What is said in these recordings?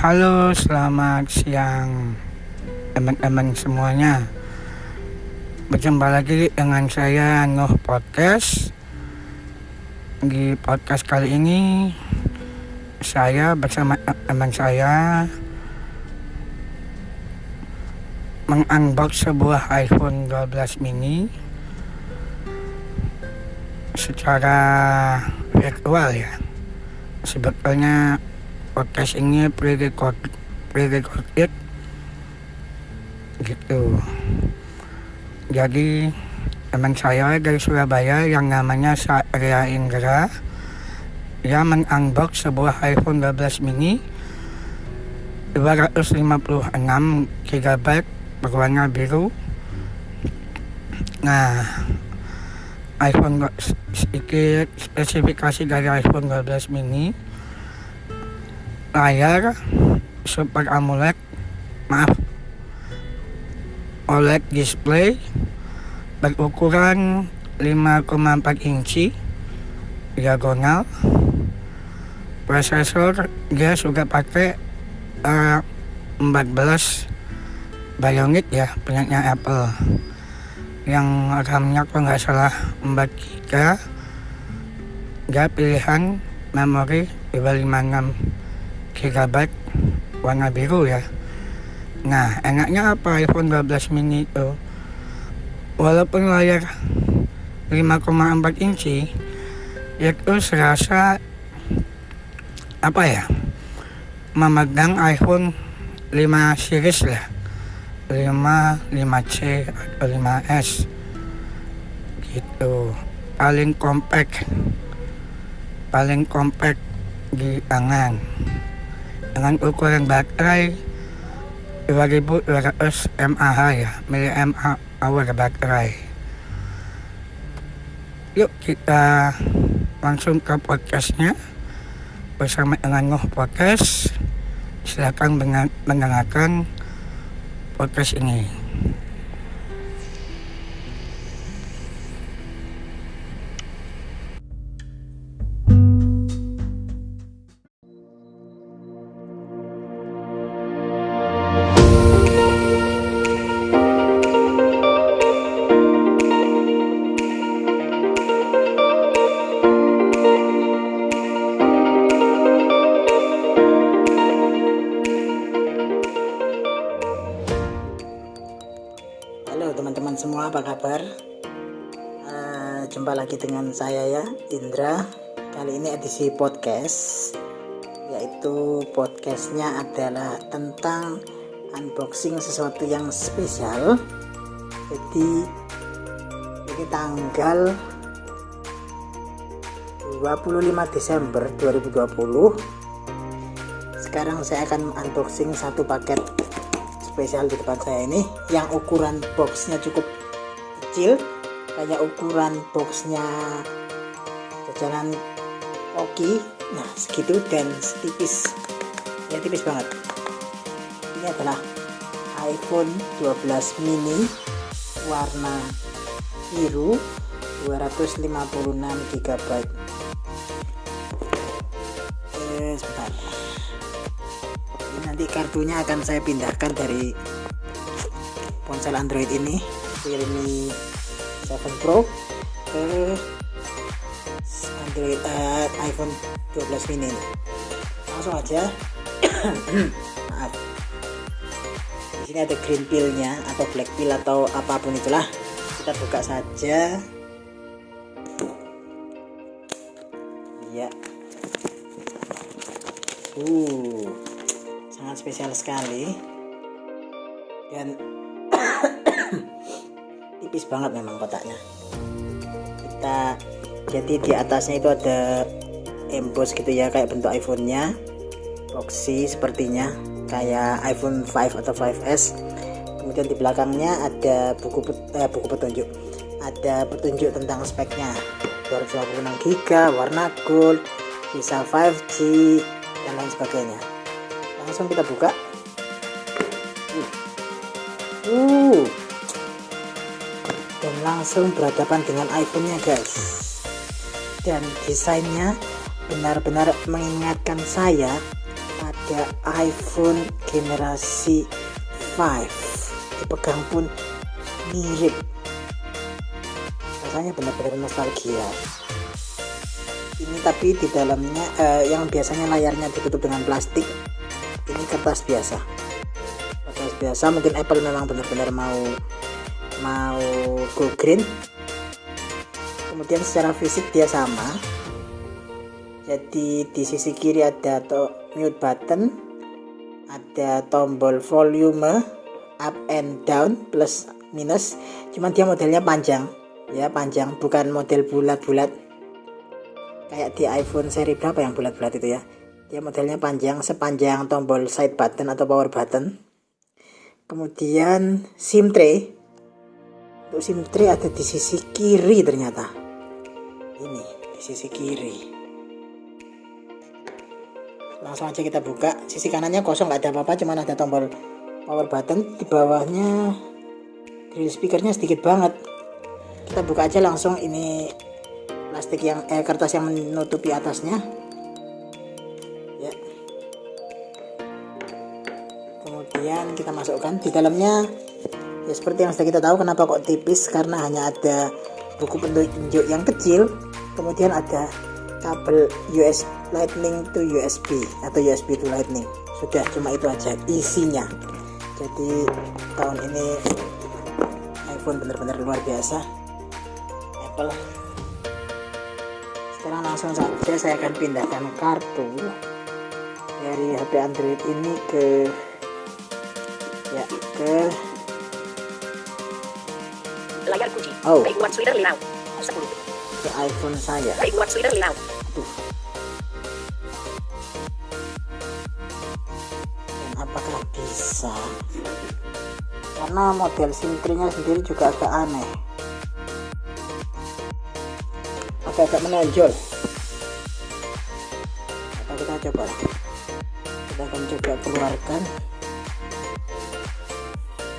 Halo, selamat siang teman-teman semuanya. Berjumpa lagi dengan saya Nuh Podcast. Di podcast kali ini saya bersama teman saya mengunbox sebuah iPhone 12 mini secara virtual ya. Sebetulnya podcast ini pre-recorded gitu. Jadi teman saya dari Surabaya yang namanya Satria Indra, dia mengunbox sebuah iPhone 12 mini 256 GB berwarna biru. Nah, sedikit spesifikasi dari iPhone 12 mini: layar Super AMOLED, OLED display berukuran 5,4 inci diagonal. Prosesor dia sudah pakai 14 Bionic ya, punyanya Apple, yang RAM-nya kalau nggak salah 4 GB. Dia pilihan memori 256 GB warna biru ya. Nah, enaknya apa iPhone 12 mini itu? Walaupun layar 5,4 inci, itu serasa memegang iPhone 5 series lah, 5C atau 5S gitu. Paling compact di tangan, dengan ukuran baterai 2200 mAh ya, mAh baterai. Yuk kita langsung ke podcastnya bersama dengan Nuh Podcast. Silakan mendengarkan podcast ini. Halo teman-teman semua, apa kabar? Jumpa lagi dengan saya ya, Indra. Kali ini edisi podcast, yaitu podcastnya adalah tentang unboxing sesuatu yang spesial. Jadi ini tanggal 25 Desember 2020. Sekarang saya akan unboxing satu paket spesial di depan saya ini, yang ukuran boxnya cukup kecil, kayak ukuran boxnya jajanan Oki. Nah segitu, dan setipis ya, tipis banget. Ini adalah iPhone 12 mini warna biru 256 GB. Sebentar, nanti kartunya akan saya pindahkan dari ponsel Android ini, Realme 7 Pro, ke Android iPhone 12 mini ini. Langsung aja. Maaf, di sini ada green pillnya atau black pill atau apapun itulah. Kita buka saja ya. Sangat spesial sekali, dan tipis banget memang kotaknya. Jadi di atasnya itu ada emboss gitu ya, kayak bentuk iPhone-nya, boxy sepertinya kayak iPhone 5 atau 5S. Kemudian di belakangnya ada buku petunjuk, ada petunjuk tentang speknya, 256 GB, warna gold, bisa 5G dan lain sebagainya. Langsung kita buka. Dan langsung berhadapan dengan iPhone-nya guys. Dan desainnya benar-benar mengingatkan saya pada ada iPhone generasi 5, dipegang pun mirip, rasanya benar-benar nostalgia ini. Tapi di dalamnya yang biasanya layarnya ditutup dengan plastik, ini kertas biasa. Mungkin Apple memang benar-benar mau go green. Kemudian secara fisik dia sama, jadi di sisi kiri ada mute button, ada tombol volume up and down, plus minus. Cuman dia modelnya panjang, bukan model bulat-bulat kayak di iPhone seri berapa yang bulat-bulat itu ya. Dia modelnya panjang, sepanjang tombol side button atau power button. Kemudian SIM tray, untuk SIM tray ada di sisi kiri ternyata. Ini di sisi kiri. Langsung aja kita buka. Sisi kanannya kosong, nggak ada apa-apa, cuman ada tombol power button. Di bawahnya grill speakernya sedikit banget. Kita buka aja langsung. Ini plastik yang kertas yang menutupi atasnya ya. Kemudian kita masukkan di dalamnya ya, seperti yang sudah kita tahu. Kenapa kok tipis? Karena hanya ada buku petunjuk yang kecil, kemudian ada kabel USB Lightning to USB atau USB to Lightning. Sudah, cuma itu aja isinya. Jadi tahun ini iPhone benar-benar luar biasa, Apple. Sekarang langsung saja saya akan pindahkan kartu dari HP Android ini ke layar kunci. Oh, Buat Twitter Lilau 10. ke iPhone saya. Buat Twitter Lilau. Dan apakah bisa? Karena model SIM tray-nya sendiri juga agak aneh, agak menonjol. Atau kita coba, kita akan coba keluarkan.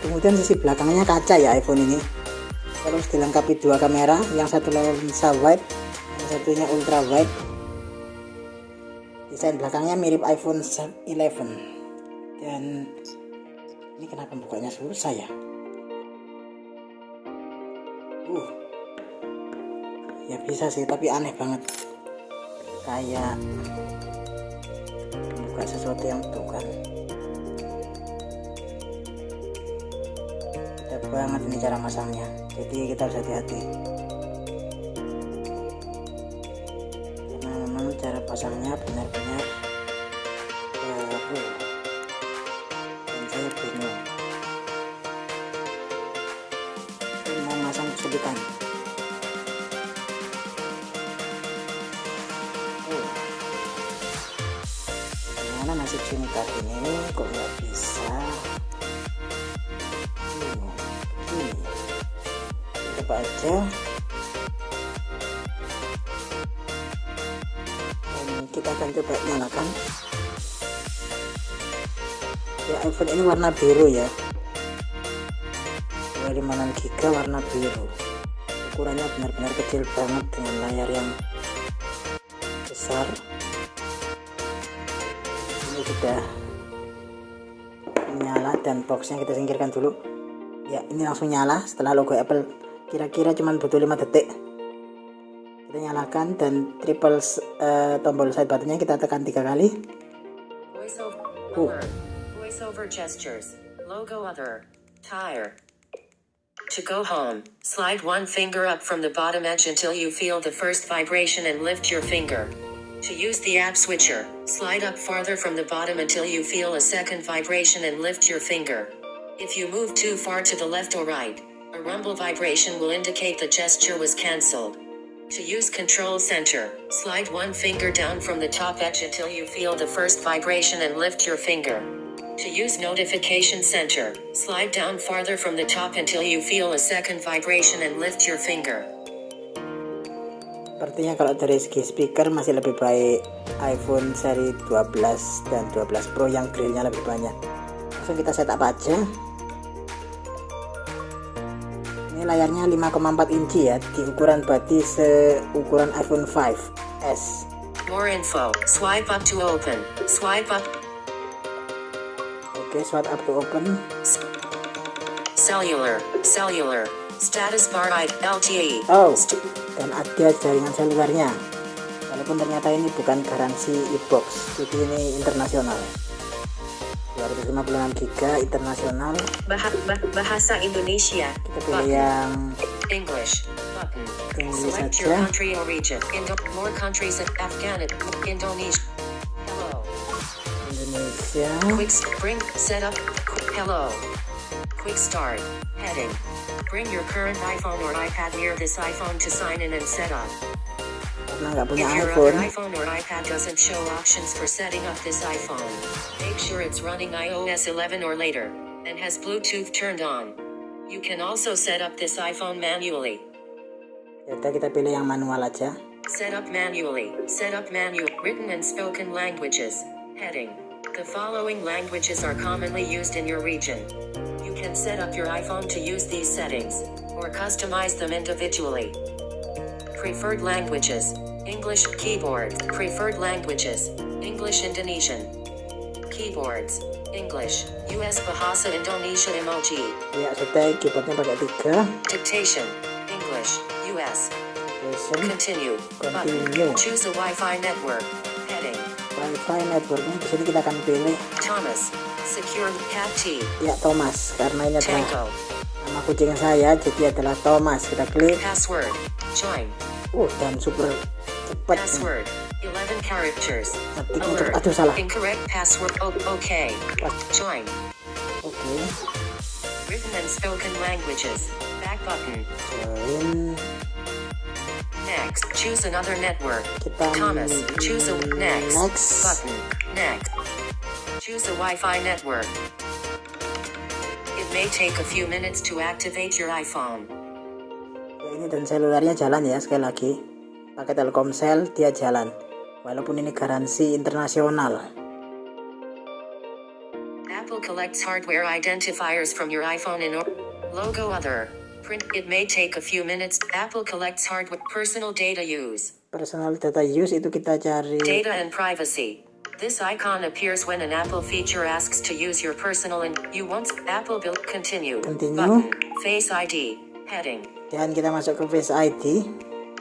Kemudian sisi belakangnya kaca ya iPhone ini. Terus dilengkapi dua kamera, yang satu lensa wide, yang satunya ultra wide. Desain belakangnya mirip iPhone 11. Dan ini kenapa bukanya susah ya? Ya bisa sih, tapi aneh banget. Kayak buka sesuatu yang bukan. Beda banget ini cara masangnya. Jadi kita harus hati-hati. Karena memang cara pasangnya benar-benar baru. Dan saya bingung. Ini mau masang kesulitan. Gimana nasib SIM card ini? Kok nggak bisa? Coba aja. Dan kita akan coba nyalakan. Ya, iPhone ini warna biru ya. 256 GB warna biru. Ukurannya benar-benar kecil banget dengan layar yang besar. Ini sudah menyala dan boxnya kita singkirkan dulu. Ya, ini langsung nyala setelah logo Apple. Kira-kira cuma butuh 5 detik. Kita nyalakan dan triple tombol side buttonnya kita tekan 3 kali. Voice over gestures. Logo other. Tire. To go home, slide one finger up from the bottom edge until you feel the first vibration and lift your finger. To use the app switcher, slide up farther from the bottom until you feel a second vibration and lift your finger. If you move too far to the left or right, a rumble vibration will indicate the gesture was cancelled. To use control center, slide one finger down from the top edge until you feel the first vibration and lift your finger. To use notification center, slide down farther from the top until you feel a second vibration and lift your finger. Sepertinya kalau dari segi speaker masih lebih baik iPhone seri 12 dan 12 Pro yang grillnya lebih banyak. Langsung kita setup aja. Ini layarnya 5,4 inci ya, di ukuran body seukuran iPhone 5s. More info. Swipe up to open. Swipe up. Oke, swipe up to open. Cellular. Status bar LTE. Oh, dan ada jaringan selulernya. Walaupun ternyata ini bukan garansi e-box, jadi ini internasional. 256 GB internasional. Bahasa Indonesia. Kita pilih yang English. Button. English Select your aja. country or region. More countries at Afghanistan. Indonesia. Hello. Indonesia. Setup. Hello. Quick start. Heading. Bring your current iPhone or iPad near this iPhone to sign in and set up. Karena nggak punya If your iPhone, other iPhone or iPad doesn't show options for setting up this iPhone, make sure it's running iOS 11 or later, and has Bluetooth turned on. You can also set up this iPhone manually. yaudah kita pilih yang manual aja. Set up manually. Written and spoken languages. Heading. The following languages are commonly used in your region. You can set up your iPhone to use these settings, or customize them individually. Preferred languages. English keyboard. Preferred languages. English Indonesian. Keyboards. English. US Bahasa Indonesia emoji. Ya sudah, keyboardnya pakai 3. Dictation. English. US. Continue. Continue. Button. Choose a Wi-Fi network. Heading. Wi-Fi networknya di sini kita akan pilih Thomas. Secure Cat T. ya Thomas, karena ini adalah Tango. nama kucing saya, jadi adalah Thomas. Kita klik. Password. Join. Dan super cepat. Password. 11 characters. Ketiknya Alert. cepat. Aduh, salah. Incorrect password. Okay. Join. Oke. Written and spoken languages. Back button. Join. Next. Choose another network. Kita Thomas. Choose a next. Next. Button. Next. Choose a Wi-Fi network. It may take a few minutes to activate your iPhone. Ya, ini dan selulernya jalan ya, sekali lagi. Pakai Telkomsel dia jalan. Walaupun ini garansi internasional. Apple collects hardware identifiers from your iPhone logo other. Print. It may take a few minutes. Apple collects hardware personal data use. Personal data use itu kita cari. Data and privacy. This icon appears when an Apple feature asks to use your personal and you want Apple build continue. Continue. Button. Face ID. Heading. Dan kita masuk ke Face ID.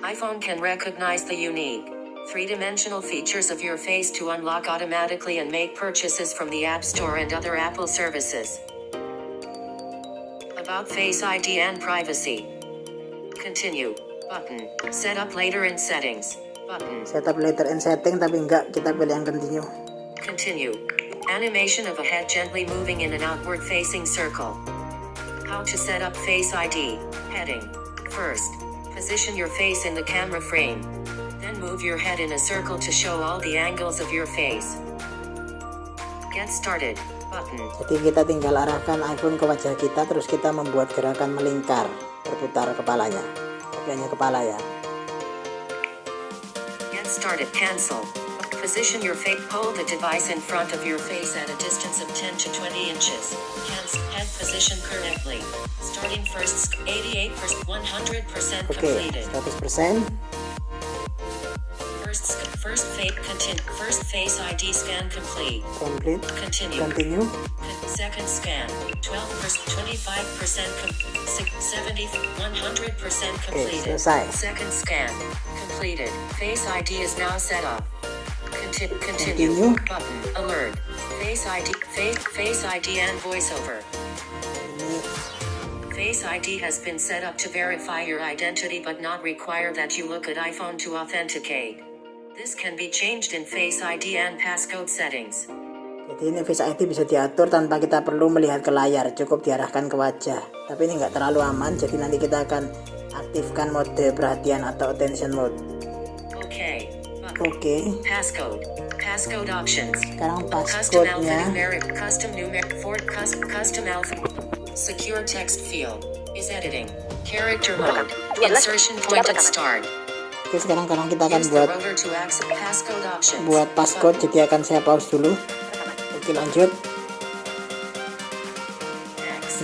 iPhone can recognize the unique three-dimensional features of your face to unlock automatically and make purchases from the App Store and other Apple services. About Face ID and privacy. Continue. Button. Set up later in settings. Button. Setup later and setting, tapi enggak, kita pilih yang continue. Continue. Animation of a head gently moving in an outward-facing circle. How to set up Face ID. Heading. First, position your face in the camera frame. Then move your head in a circle to show all the angles of your face. Get started. Button. Jadi kita tinggal arahkan iPhone ke wajah kita, terus kita membuat gerakan melingkar, berputar kepalanya. Tapi hanya kepala ya. Get started. Cancel. Position your face. Hold the device in front of your face at a distance of 10 to 20 inches. Cancel. Head position correctly. Starting first. 88%. 100% Oke, completed. 100%. First face ID scan complete. Complete. Continue. Continue. Second scan. 12%. 25%. 70. 100% completed. selesai. Second scan completed. Face ID is now set up. Continue. Continue. Button. Alert. Face ID. Face ID and voiceover. Ini Face ID has been set up to verify your identity but not require that you look at iPhone to authenticate. This can be changed in Face ID and passcode settings. Jadi ini Face ID bisa diatur tanpa kita perlu melihat ke layar, cukup diarahkan ke wajah. Tapi ini nggak terlalu aman, jadi nanti kita akan aktifkan mode perhatian atau attention mode. Okay. Oke. Passcode options. Sekarang Custom passcode-nya. Custom alphabet. Secure text field is editing. Character mode. Insertion point at start. Oke, sekarang kita akan Use the buat rotor to access passcode options. passcode, jadi akan saya pause dulu. Oke, lanjut.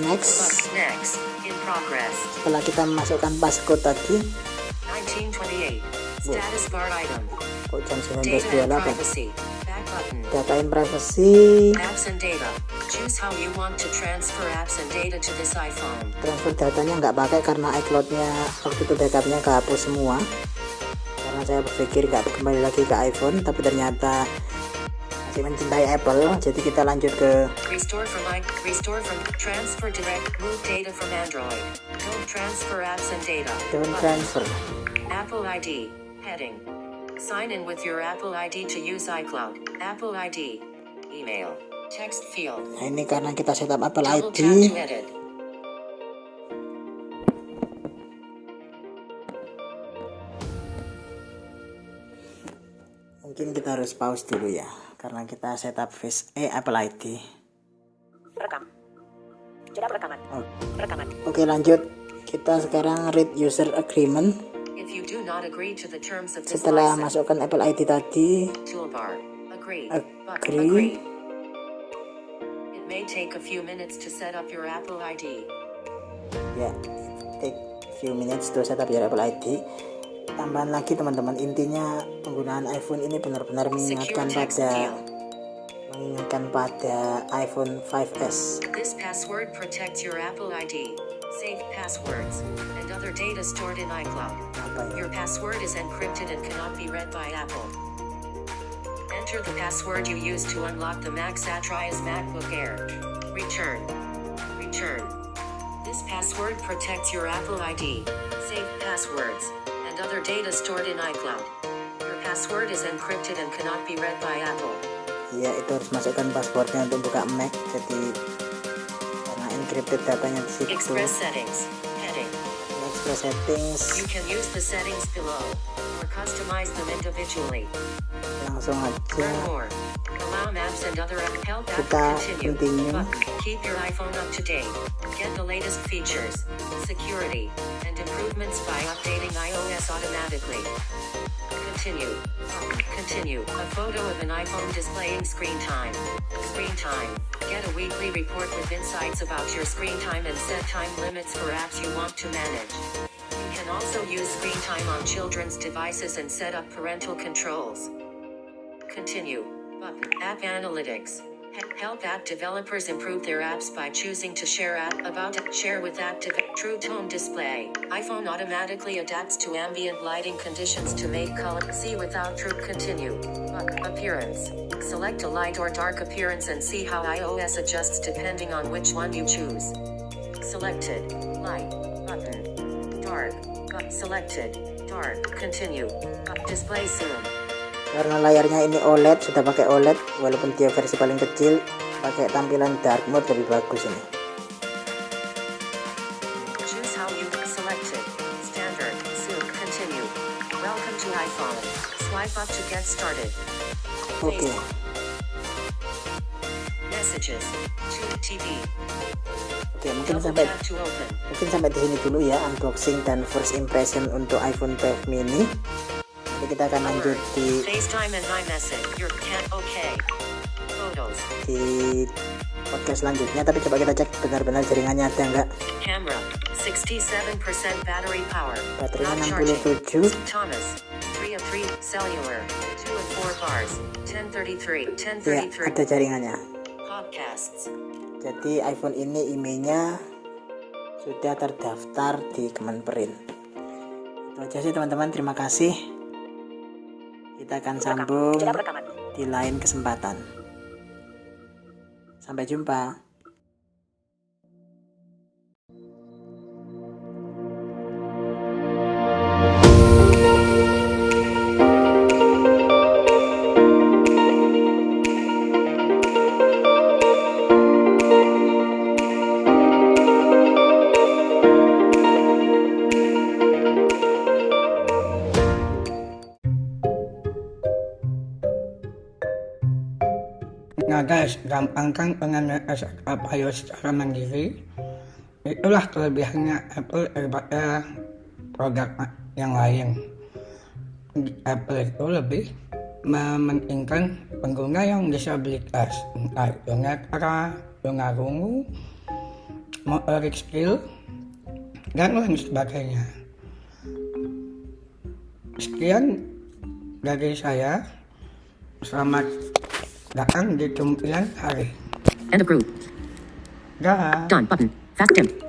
Next. In progress. Setelah kita memasukkan passcode tadi, 1928. Status bar item. kok jam Data and 19.28. privacy. Back button. Data and privacy. Apps and data. Choose how you want to transfer apps and data to this iPhone. Transfer datanya nggak pakai karena iCloud-nya waktu itu backupnya kehapus semua. Karena saya berpikir nggak kembali lagi ke iPhone, tapi ternyata masih mencintai Apple. Jadi kita lanjut ke Restore from transfer direct. Move data from Android. Don't transfer apps and data. Don't transfer. Apple ID. Heading. Sign in with your Apple ID to use iCloud. Apple ID. Email. Text field. Nah, ini karena kita setup Apple Double ID. tap to edit. Mungkin kita harus pause dulu ya, karena kita setup Apple ID. Rekam. Jeda rekaman. Rekaman. Oke, lanjut. Kita sekarang read user agreement. If you do not agree to the terms of this Setelah license, masukkan Apple ID tadi, toolbar. Agree. Button. Agree. It may take a few minutes to set up your Apple ID. ya, take few minutes to set up your Apple ID. Tambahan lagi teman-teman, intinya penggunaan iPhone ini benar-benar Secure text field. mengingatkan pada iPhone 5S. This password protects your Apple ID, save passwords, and other data stored in iCloud. Apa ya? Your password is encrypted and cannot be read by Apple. Enter the password you used to unlock the Mac Satrias MacBook Air. Return. Return. This password protects your Apple ID, save passwords, and other data stored in iCloud. Your password is encrypted and cannot be read by Apple. Iya, itu harus masukkan passwordnya untuk buka Mac. Jadi karena encrypted datanya di situ. Express settings. Heading. Express settings. You can use the settings below, or customize them individually. Langsung Learn aja more. Allow maps and other help app kita continue. continue. Button. Keep your iPhone up to date. Get the latest features, security, and improvements by updating iOS automatically. Continue. Button. Continue. A photo of an iPhone displaying screen time. Screen time. Get a weekly report with insights about your screen time and set time limits for apps you want to manage. You can also use screen time on children's devices and set up parental controls. Continue. Button. App Analytics. Help app developers improve their apps by choosing to share share with True Tone Display. iPhone automatically adapts to ambient lighting conditions to make color see without true continue. Appearance. Select a light or dark appearance and see how iOS adjusts depending on which one you choose. Selected. Light. Button. Dark. Selected. Dark. Continue. Display zoom. Karena layarnya ini OLED, sudah pakai OLED, walaupun dia versi paling kecil, pakai tampilan dark mode lebih bagus ini. Choose how you selected. Standard. Zoom. Continue. Welcome to iPhone. Swipe up to get started. Oke. Messages. To TV. Oke, Double tap to open. mungkin sampai di sini dulu ya unboxing dan first impression untuk iPhone 12 mini. Nanti kita akan lanjut di FaceTime and iMessage. Your cat. Okay. Photos. podcast selanjutnya, tapi coba kita cek benar-benar jaringannya ada nggak. Camera. 67% battery power. Baterainya Not charging. 67. Thomas. 3 of 3. Cellular. 2 of 4 bars. 1033. Ya, 1033. ada jaringannya. Podcasts. Jadi iPhone ini IMEI-nya sudah terdaftar di Kemenperin. Itu aja sih teman-teman, terima kasih. Kita akan sambung Jeda rekaman. di lain kesempatan. Sampai jumpa. Nah guys, gampangkan pengguna iOS secara mandiri. Itulah kelebihannya Apple daripada produk yang lain. Apple itu lebih mementingkan pengguna yang disabilitas, entah itu netra, tunarungu, motorik skill, dan lain sebagainya. Sekian dari saya. Selamat datang di kemudian hari. End of group. Dah. Done button. Fast dim.